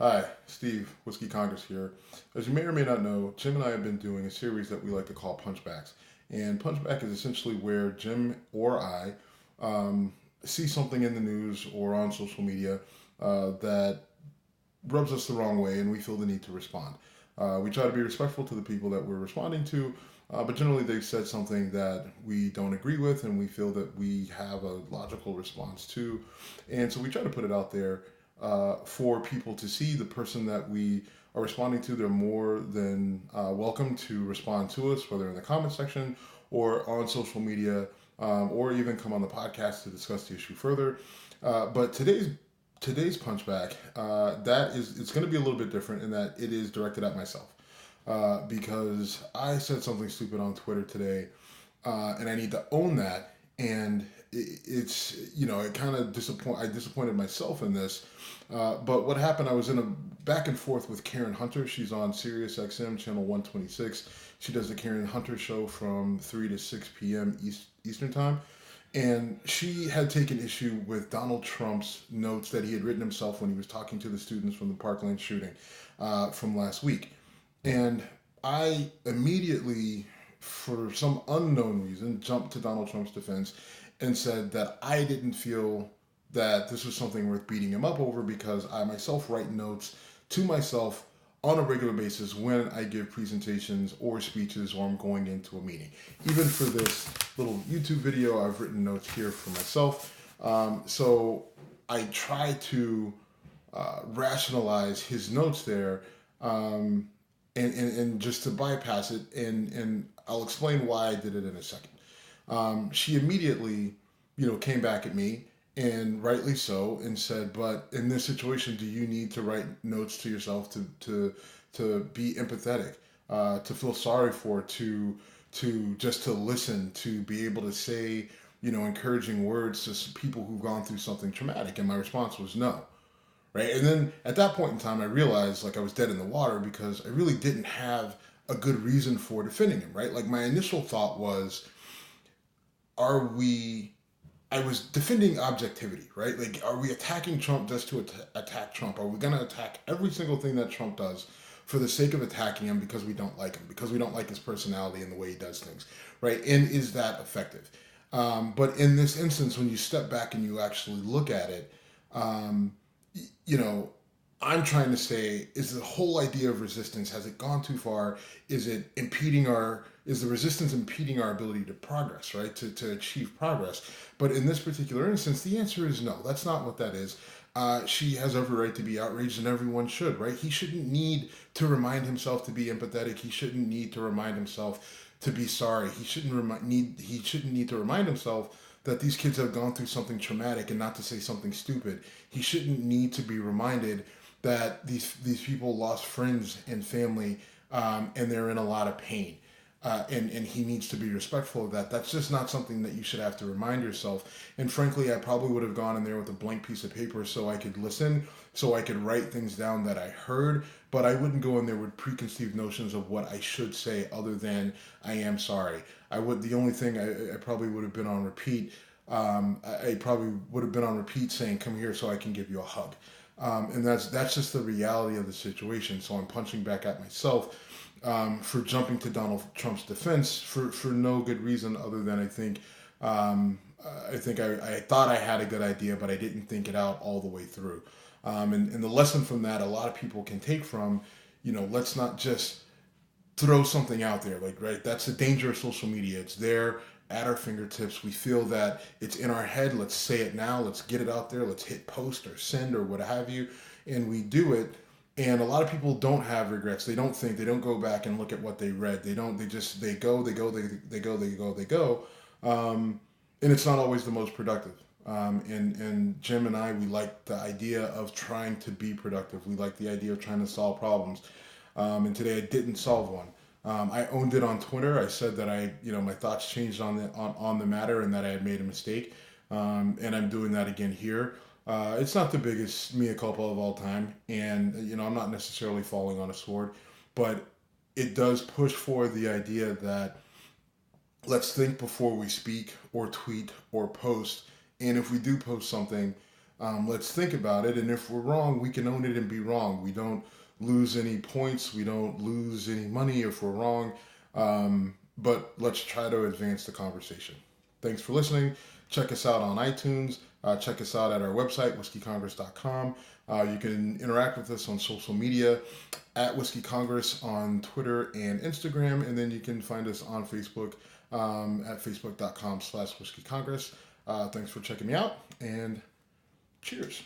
Hi, Steve, Whiskey Congress here. As you may or may not know, Jim and I have been doing a series that we like to call Punchbacks. And Punchback is essentially where Jim or I see something in the news or on social media that rubs us the wrong way and we feel the need to respond. We try to be respectful to the people that we're responding to, but generally they've said something that we don't agree with and we feel that we have a logical response to. And so we try to put it out there for people to see the person that we are responding to. They're more than welcome to respond to us, whether in the comment section or on social media, or even come on the podcast to discuss the issue further. But today's punchback, that is, it's going to be a little bit different in that it is directed at myself. Because I said something stupid on Twitter today, and I need to own that. And it's, it kind of I disappointed myself in this. But what happened? I was in a back and forth with Karen Hunter. She's on Sirius XM channel 126. She does the Karen Hunter show from 3 to 6 p.m. Eastern time. And she had taken issue with Donald Trump's notes that he had written himself when he was talking to the students from the Parkland shooting from last week. And I immediately, for some unknown reason, jumped to Donald Trump's defense and said that I didn't feel that this was something worth beating him up over because I myself write notes to myself on a regular basis when I give presentations or speeches or I'm going into a meeting. Even for this little YouTube video, I've written notes here for myself. So I try to rationalize his notes there, and just to bypass it, and I'll explain why I did it in a second. She immediately, came back at me, and rightly so, and said, "But in this situation, do you need to write notes to yourself to be empathetic, to feel sorry for, to just to listen, to be able to say, encouraging words to people who've gone through something traumatic?" And my response was no. Right. And then at that point in time, I realized like I was dead in the water because I really didn't have a good reason for defending him. Right. Like my initial thought was, are we I was defending objectivity, right? Like, are we attacking Trump just to attack Trump? Are we going to attack every single thing that Trump does for the sake of attacking him because we don't like him, because we don't like his personality and the way he does things, right? And is that effective? But in this instance, when you step back and you actually look at it, um, you know, I'm trying to say, is the whole idea of resistance, has it gone too far? Is the resistance impeding our ability to progress, right? To achieve progress. But in this particular instance, the answer is no. That's not what that is. She has every right to be outraged, and everyone should, right? He shouldn't need to remind himself to be empathetic. He shouldn't need to remind himself to be sorry. He shouldn't need to remind himself that these kids have gone through something traumatic and not to say something stupid. He shouldn't need to be reminded that these people lost friends and family, and they're in a lot of pain. And he needs to be respectful of that. That's just not something that you should have to remind yourself. And frankly, I probably would have gone in there with a blank piece of paper so I could listen, so I could write things down that I heard, but I wouldn't go in there with preconceived notions of what I should say other than I am sorry. The only thing I probably would have been on repeat, I probably would have been on repeat saying, "Come here so I can give you a hug." And that's just the reality of the situation. So I'm punching back at myself for jumping to Donald Trump's defense for no good reason other than I thought I had a good idea, but I didn't think it out all the way through. And the lesson from that, a lot of people can take from, let's not just throw something out there. Like, right, that's the danger of social media. It's there at our fingertips. We feel that it's in our head. Let's say it now. Let's get it out there. Let's hit post or send or what have you. And we do it. And a lot of people don't have regrets. They don't think, they don't go back and look at what they read. They don't, they go, they go, they go, they go, they go. And it's not always the most productive. And Jim and I, we like the idea of trying to be productive. We like the idea of trying to solve problems. And today I didn't solve one. I owned it on Twitter. I said that my thoughts changed on the matter and that I had made a mistake. And I'm doing that again here. It's not the biggest mea culpa of all time, and I'm not necessarily falling on a sword, but it does push forward the idea that let's think before we speak or tweet or post. And if we do post something, Let's think about it. And if we're wrong, we can own it and be wrong. We don't lose any points. We don't lose any money if we're wrong. But let's try to advance the conversation. Thanks for listening. Check us out on iTunes. Check us out at our website, whiskeycongress.com. You can interact with us on social media at Whiskey Congress on Twitter and Instagram. And then you can find us on Facebook at facebook.com/Whiskey Congress. Thanks for checking me out, and cheers.